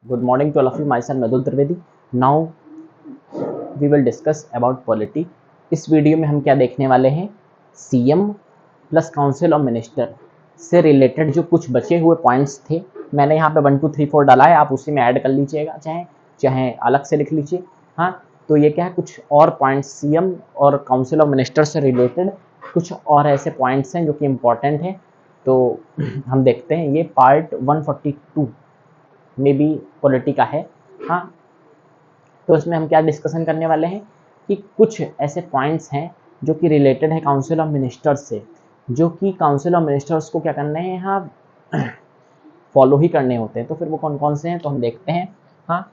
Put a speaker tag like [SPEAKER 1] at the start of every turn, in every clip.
[SPEAKER 1] Good morning to all of you. Myself Madhur Trivedi. Now we will discuss about polity. इस video में हम क्या देखने वाले हैं, CM plus council of minister से रिलेटेड जो कुछ बचे हुए पॉइंट्स थे, मैंने यहाँ पे 1 2 3 4 डाला है, आप उसी में ऐड कर लीजिएगा, चाहे अलग से लिख लीजिए। हाँ, तो ये क्या है, कुछ और पॉइंट्स सीएम और काउंसिल ऑफ मिनिस्टर से रिलेटेड कुछ और ऐसे पॉइंट्स हैं जो कि इम्पोर्टेंट हैं। तो हम देखते हैं, ये पार्ट 142 में भी पॉलिटी का है। हाँ, तो इसमें हम क्या डिस्कशन करने वाले हैं कि कुछ ऐसे पॉइंट्स हैं जो कि रिलेटेड है काउंसिल ऑफ मिनिस्टर्स से, जो कि काउंसिल ऑफ मिनिस्टर्स को क्या करने हैं, हाँ फॉलो ही करने होते हैं। तो फिर वो कौन कौन से हैं, तो हम देखते हैं। हाँ,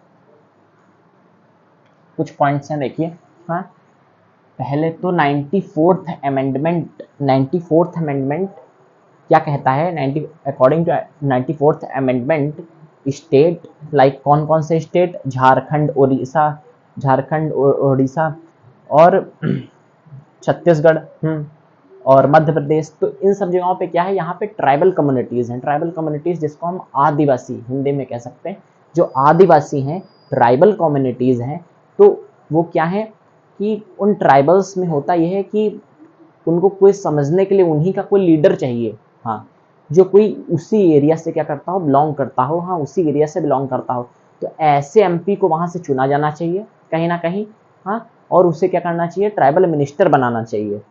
[SPEAKER 1] कुछ पॉइंट्स हैं, देखिए। हाँ, पहले तो 94th अमेंडमेंट क्या कहता है। According to 94th amendment, state like कौन कौन से स्टेट, झारखंड उड़ीसा और छत्तीसगढ़ और मध्य प्रदेश। तो इन सब जगहों पे क्या है, यहाँ पे ट्राइबल कम्युनिटीज़ हैं। ट्राइबल कम्युनिटीज़ जिसको हम आदिवासी हिंदी में कह सकते हैं, जो आदिवासी हैं, ट्राइबल कम्युनिटीज़ हैं। तो वो क्या है कि उन ट्राइबल्स में होता यह है कि उनको कोई समझने के लिए उन्हीं का कोई लीडर चाहिए। हाँ, जो कोई उसी एरिया से क्या करता हो, बिलोंग करता हो। हाँ, उसी एरिया से बिलोंग करता हो। तो ऐसे एमपी को वहाँ से चुना जाना चाहिए कहीं ना कहीं। हाँ, और उसे क्या करना चाहिए, ट्राइबल मिनिस्टर बनाना चाहिए।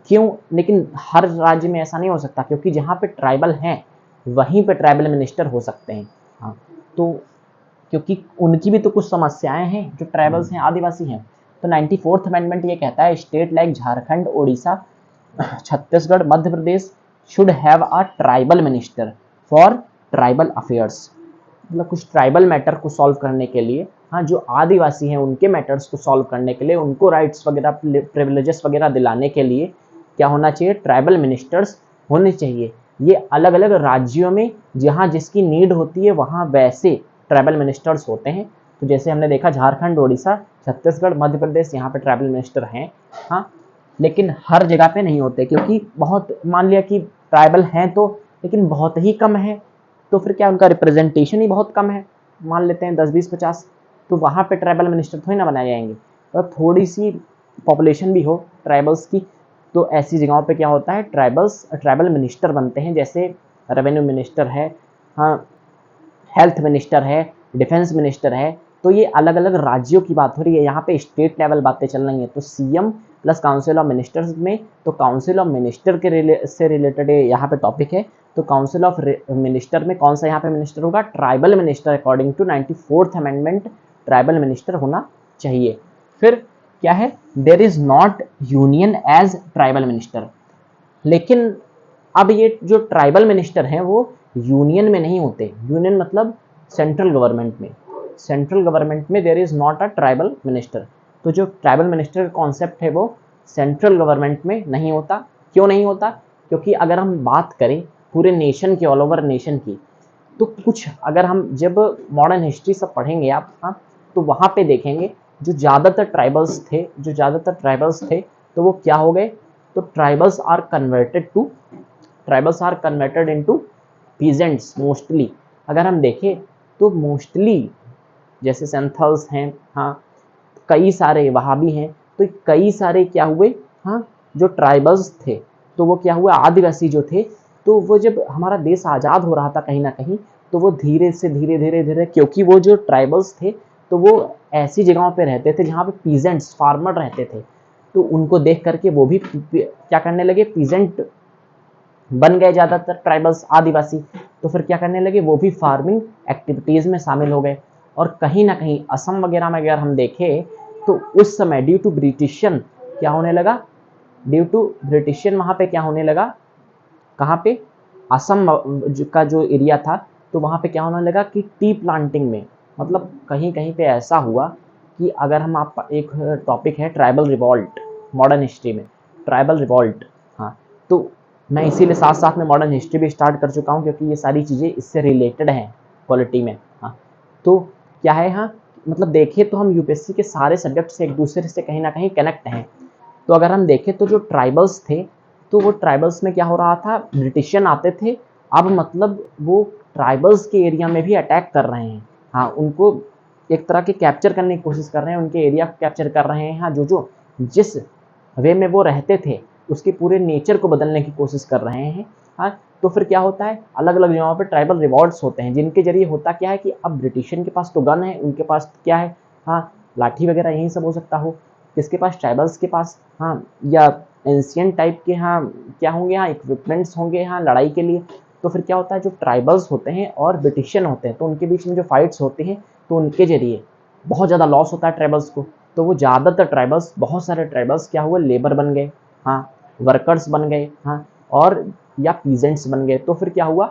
[SPEAKER 1] क्यों? लेकिन हर राज्य में ऐसा नहीं हो सकता, क्योंकि जहाँ पे ट्राइबल हैं वहीं पे ट्राइबल मिनिस्टर हो सकते हैं। हाँ, तो क्योंकि उनकी भी तो कुछ समस्याएं हैं, जो ट्राइबल्स हैं, आदिवासी हैं। तो 94th अमेंडमेंट ये कहता है, state like Jharkhand, Orissa, Chhattisgarh, Madhya Pradesh should have a tribal minister for tribal affairs. मतलब कुछ ट्राइबल मैटर को सॉल्व करने के लिए, हाँ, जो आदिवासी हैं उनके मैटर्स को सॉल्व करने के लिए, उनको राइट्स वगैरह, प्रिविलेजेस वगैरह दिलाने के लिए क्या होना चाहिए, ट्राइबल मिनिस्टर्स होने चाहिए। ये अलग अलग राज्यों में जहाँ जिसकी नीड होती है वहाँ वैसे ट्राइबल मिनिस्टर्स होते हैं। तो जैसे हमने देखा, झारखंड, उड़ीसा, छत्तीसगढ़, मध्य प्रदेश, यहाँ पे ट्राइबल मिनिस्टर हैं। हाँ, लेकिन हर जगह पे नहीं होते, क्योंकि बहुत, मान लिया कि ट्राइबल हैं तो, लेकिन बहुत ही कम है, तो फिर क्या, उनका रिप्रेजेंटेशन ही बहुत कम है। मान लेते हैं 10 20 50, तो वहाँ पे ट्राइबल मिनिस्टर थोड़ी ना बनाए जाएंगे। तो थोड़ी सी पॉपुलेशन भी हो ट्राइबल्स की, तो ऐसी जगहों पे क्या होता है, ट्राइबल मिनिस्टर बनते हैं। जैसे रेवेन्यू मिनिस्टर है, हाँ, हेल्थ मिनिस्टर है, डिफेंस मिनिस्टर है। तो ये अलग अलग राज्यों की बात हो रही है, यहाँ पे स्टेट लेवल बातें चल रही हैं। तो CM plus council of ministers में, तो काउंसिल ऑफ मिनिस्टर के से रिलेटेड यहाँ पे टॉपिक है। तो काउंसिल ऑफ मिनिस्टर में कौन सा यहाँ पे मिनिस्टर होगा, tribal minister. According to 94th amendment tribal minister होना चाहिए। फिर क्या है, there is not union as tribal minister. लेकिन अब ये जो ट्राइबल मिनिस्टर हैं वो यूनियन में नहीं होते। यूनियन मतलब सेंट्रल गवर्नमेंट में। सेंट्रल गवर्नमेंट में there is not a tribal minister. तो जो ट्राइबल मिनिस्टर का कॉन्सेप्ट है वो सेंट्रल गवर्नमेंट में नहीं होता। क्यों नहीं होता? क्योंकि अगर हम बात करें पूरे नेशन की, ऑल ओवर नेशन की, तो कुछ, अगर हम जब मॉडर्न हिस्ट्री सब पढ़ेंगे आप, हाँ, तो वहाँ पे देखेंगे जो ज़्यादातर ट्राइबल्स थे, तो वो क्या हो गए, तो tribals are converted into peasants mostly. अगर हम देखें तो मोस्टली जैसे सेंथल्स हैं, हाँ, कई सारे वहाँ भी हैं, तो कई सारे क्या हुए, हाँ, जो ट्राइबल्स थे, तो वो क्या हुआ, आदिवासी जो थे, तो वो जब हमारा देश आज़ाद हो रहा था कहीं ना कहीं, तो वो धीरे से धीरे धीरे धीरे, क्योंकि वो जो ट्राइबल्स थे, तो वो ऐसी जगहों पे रहते थे जहाँ पे पीजेंट्स, फार्मर रहते थे। तो उनको देख करके वो भी क्या करने लगे, पीजेंट बन गए ज़्यादातर ट्राइबल्स, आदिवासी। तो फिर क्या करने लगे, वो भी फार्मिंग एक्टिविटीज़ में शामिल हो गए। और कहीं ना कहीं असम वगैरह में अगर हम देखें, तो उस समय ड्यू टू ब्रिटिशियन क्या होने लगा, वहाँ पे क्या होने लगा, कहाँ पे, असम का जो एरिया था, तो वहाँ पे क्या होने लगा कि टी प्लांटिंग में, मतलब कहीं कहीं पे ऐसा हुआ कि, अगर हम, आप, एक टॉपिक है ट्राइबल रिवॉल्ट मॉडर्न हिस्ट्री में, ट्राइबल रिवॉल्ट। हाँ, तो मैं इसीलिए साथ साथ में मॉडर्न हिस्ट्री भी स्टार्ट कर चुका हूँ, क्योंकि ये सारी चीज़ें इससे रिलेटेड हैं पॉलिटी में। हाँ, तो क्या है, हाँ, मतलब देखिए तो हम यूपीएससी के सारे सब्जेक्ट से एक दूसरे से कहीं ना कहीं कनेक्ट हैं। तो अगर हम देखें तो जो ट्राइबल्स थे, तो वो ट्राइबल्स में क्या हो रहा था, ब्रिटिशियन आते थे। अब मतलब वो ट्राइबल्स के एरिया में भी अटैक कर रहे हैं। हाँ, उनको एक तरह के कैप्चर करने की कोशिश कर रहे हैं, उनके एरिया को कैप्चर कर रहे हैं। हाँ, जो जिस वे में वो रहते थे उसके पूरे नेचर को बदलने की कोशिश कर रहे हैं। हाँ, तो फिर क्या होता है, अलग अलग जगहों पे ट्राइबल रिवॉल्ट्स होते हैं, जिनके जरिए होता क्या है कि अब ब्रिटिशन के पास तो गन है, उनके पास क्या है, हाँ, लाठी वगैरह यही सब हो सकता हो, किसके पास, ट्राइबल्स के पास, हाँ, या एंशियंट टाइप के, हाँ, क्या होंगे, हाँ, इक्विपमेंट्स होंगे, हाँ, लड़ाई के लिए। तो फिर क्या होता है, जो ट्राइबल्स होते हैं और ब्रिटिशियन होते हैं, तो उनके बीच में जो फाइट्स होती हैं, तो उनके जरिए बहुत ज़्यादा लॉस होता है ट्राइबल्स को। तो वो ज़्यादातर ट्राइबल्स, बहुत सारे ट्राइबल्स क्या हुए, लेबर बन गए, हाँ, वर्कर्स बन गए, हाँ, और या पीजेंट्स बन गए। तो फिर क्या हुआ,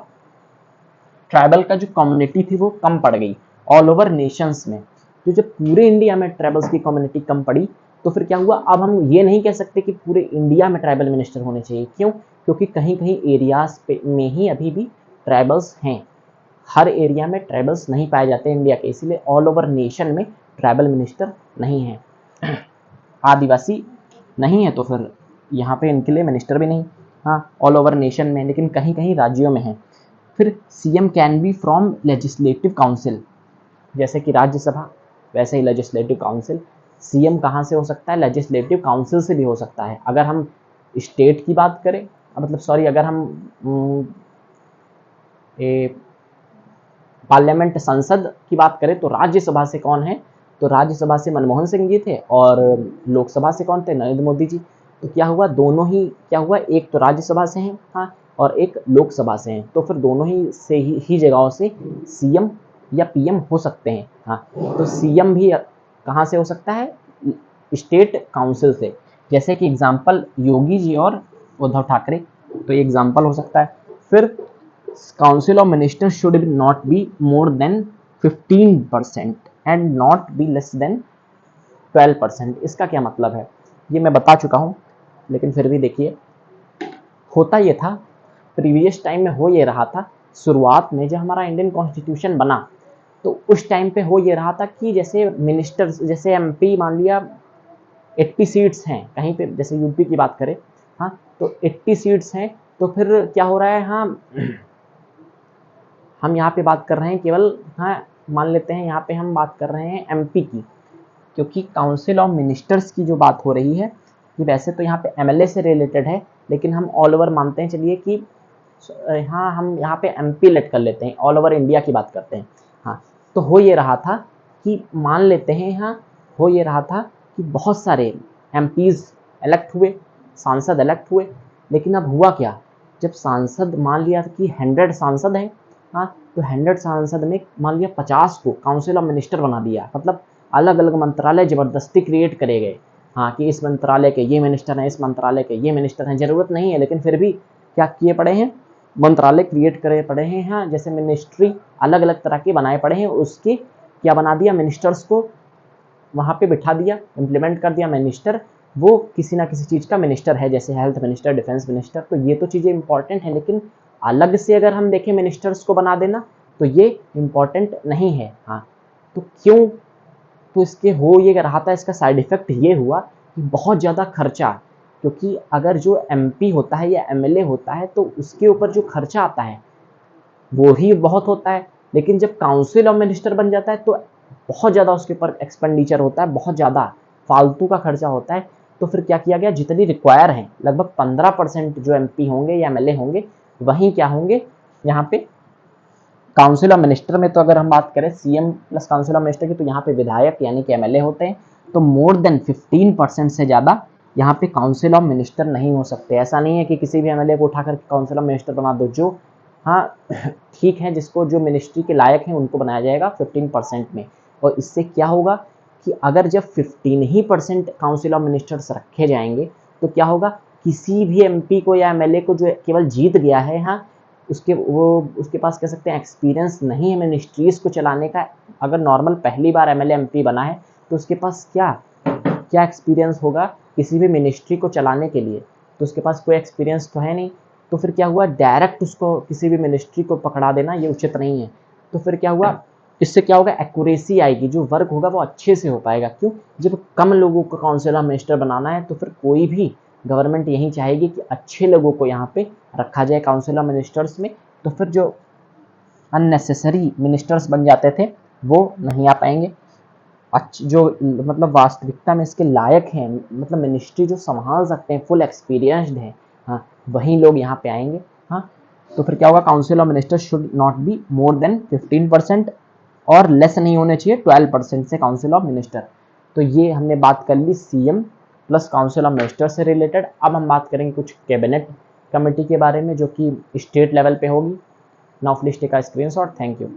[SPEAKER 1] ट्राइबल का जो कम्युनिटी थी वो कम पड़ गई ऑल ओवर नेशंस में। तो जब पूरे इंडिया में ट्राइबल्स की कम्युनिटी कम पड़ी, तो फिर क्या हुआ, अब हम ये नहीं कह सकते कि पूरे इंडिया में ट्राइबल मिनिस्टर होने चाहिए। क्यों? क्योंकि कहीं कहीं एरियाज में ही अभी भी ट्राइबल्स हैं, हर एरिया में ट्राइबल्स नहीं पाए जाते इंडिया के, इसीलिए ऑल ओवर नेशन में ट्राइबल मिनिस्टर नहीं है, आदिवासी नहीं है, तो फिर यहाँ पे इनके लिए मिनिस्टर भी नहीं। हाँ, ऑल ओवर नेशन में, लेकिन कहीं कहीं राज्यों में है। फिर CM can be from legislative council, जैसे कि राज्यसभा वैसे ही लेजिस्लेटिव काउंसिल। सीएम कहाँ से हो सकता है, लेजिस्लेटिव काउंसिल से भी हो सकता है। अगर हम स्टेट की बात करें, मतलब सॉरी, अगर हम पार्लियामेंट, संसद की बात करें, तो राज्यसभा से कौन है, तो राज्यसभा से मनमोहन सिंह जी थे, और लोकसभा से कौन थे, नरेंद्र मोदी जी। तो क्या हुआ, दोनों ही क्या हुआ, एक तो राज्यसभा से हैं, हाँ, और एक लोकसभा से हैं, तो फिर दोनों ही से ही जगहों से सीएम या पीएम हो सकते हैं। हाँ, तो सीएम भी कहाँ से हो सकता है, स्टेट काउंसिल से, जैसे कि एग्जाम्पल योगी जी और उद्धव ठाकरे, तो ये एग्जाम्पल हो सकता है। फिर council of minister should not be more than 15% and not be less than 12%। इसका क्या मतलब है, ये मैं बता चुका हूँ, लेकिन फिर भी देखिए, होता ये था, प्रीवियस टाइम में हो ये रहा था, शुरुआत में जब हमारा इंडियन कॉन्स्टिट्यूशन बना, तो उस टाइम पे हो ये रहा था कि जैसे मिनिस्टर, जैसे एमपी मान लिया 80 सीट्स हैं कहीं पे, जैसे यूपी की बात करें, हाँ, तो 80 सीट्स हैं, तो फिर क्या हो रहा है, हाँ, हम यहाँ पे बात कर रहे हैं केवल, हाँ, मान लेते हैं यहाँ पे हम बात कर रहे हैं एमपी की, क्योंकि काउंसिल ऑफ मिनिस्टर्स की जो बात हो रही है, ये वैसे तो यहाँ पे एमएलए से रिलेटेड है, लेकिन हम ऑल ओवर मानते हैं, चलिए कि हाँ, हम यहाँ पे एमपी लेट कर लेते हैं, ऑल ओवर इंडिया की बात करते हैं। हाँ, तो हो ये रहा था कि मान लेते हैं, हाँ, हो ये रहा था कि बहुत सारे एमपीज इलेक्ट हुए, सांसद इलेक्ट हुए, लेकिन अब हुआ क्या, जब सांसद मान लिया कि 100 सांसद हैं, हाँ, तो 100 सांसद में मान लिया 50 को काउंसिल ऑफ मिनिस्टर बना दिया, मतलब अलग अलग मंत्रालय ज़बरदस्ती क्रिएट करे गए। हाँ, कि इस मंत्रालय के ये मिनिस्टर हैं, इस मंत्रालय के ये मिनिस्टर हैं, ज़रूरत नहीं है, लेकिन फिर भी क्या किए पड़े हैं, मंत्रालय क्रिएट करे पड़े हैं। हाँ, जैसे मिनिस्ट्री अलग अलग तरह के बनाए पड़े हैं, उसके क्या बना दिया, मिनिस्टर्स को वहाँ पे बिठा दिया, इम्प्लीमेंट कर दिया मिनिस्टर, वो किसी ना किसी चीज़ का मिनिस्टर है, जैसे हेल्थ मिनिस्टर, डिफेंस मिनिस्टर। तो ये तो चीज़ें इंपॉर्टेंट हैं, लेकिन अलग से अगर हम देखें मिनिस्टर्स को बना देना, तो ये इम्पॉर्टेंट नहीं है। हाँ, तो क्यों, तो इसके हो ये रहा था, इसका साइड इफेक्ट ये हुआ कि बहुत ज़्यादा खर्चा, क्योंकि अगर जो एमपी होता है या एमएलए होता है, तो उसके ऊपर जो खर्चा आता है वो ही बहुत होता है, लेकिन जब काउंसिल ऑफ मिनिस्टर बन जाता है, तो बहुत ज़्यादा उसके ऊपर एक्सपेंडिचर होता है, बहुत ज़्यादा फालतू का खर्चा होता है। तो फिर क्या किया गया, जितनी रिक्वायर है, लगभग 15% जो एमपी होंगे या एमएलए होंगे, वहीं क्या होंगे, यहाँ पे काउंसिल ऑफ मिनिस्टर में, तो अगर हम बात करें CM plus council of minister की, तो यहाँ पे विधायक यानी कि एमएलए होते हैं, तो मोर देन 15% से ज़्यादा यहाँ पे काउंसिल ऑफ मिनिस्टर नहीं हो सकते। ऐसा नहीं है कि किसी भी एमएलए को उठाकर काउंसिल ऑफ मिनिस्टर बना दो, जो, हाँ, ठीक है, जिसको जो मिनिस्ट्री के लायक हैं उनको बनाया जाएगा 15% में। और इससे क्या होगा कि अगर जब 15% काउंसिल ऑफ मिनिस्टर्स रखे जाएंगे, तो क्या होगा, किसी भी एमपी को या एमएलए को जो केवल जीत गया है, हाँ, उसके पास कह सकते हैं एक्सपीरियंस नहीं है मिनिस्ट्रीज को चलाने का। अगर नॉर्मल पहली बार एमएलए एमपी बना है, तो उसके पास क्या क्या एक्सपीरियंस होगा किसी भी मिनिस्ट्री को चलाने के लिए, तो उसके पास कोई एक्सपीरियंस तो है नहीं। तो फिर क्या हुआ, डायरेक्ट उसको किसी भी मिनिस्ट्री को पकड़ा देना ये उचित नहीं है। तो फिर क्या हुआ, इससे क्या होगा, एक्यूरेसी आएगी, जो वर्क होगा वो अच्छे से हो पाएगा। क्यों, जब कम लोगों को काउंसिल ऑफ मिनिस्टर बनाना है, तो फिर कोई भी गवर्नमेंट यही चाहेगी कि अच्छे लोगों को यहाँ पे रखा जाए काउंसिल ऑफ मिनिस्टर्स में। तो फिर जो अननेसेसरी मिनिस्टर्स बन जाते थे वो नहीं आ पाएंगे। जो मतलब वास्तविकता में इसके लायक हैं, मतलब मिनिस्ट्री जो संभाल सकते हैं, फुल एक्सपीरियंस्ड हैं, हाँ, वही लोग यहाँ पे आएंगे। हाँ, तो फिर क्या होगा, council of ministers should not be more than 15% और लेस नहीं होने चाहिए 12% से काउंसिल ऑफ मिनिस्टर। तो ये हमने बात कर ली CM plus council of minister से रिलेटेड। अब हम बात करेंगे कुछ कैबिनेट कमेटी के बारे में जो कि स्टेट लेवल पे होगी। Now please take a screenshot. Thank you.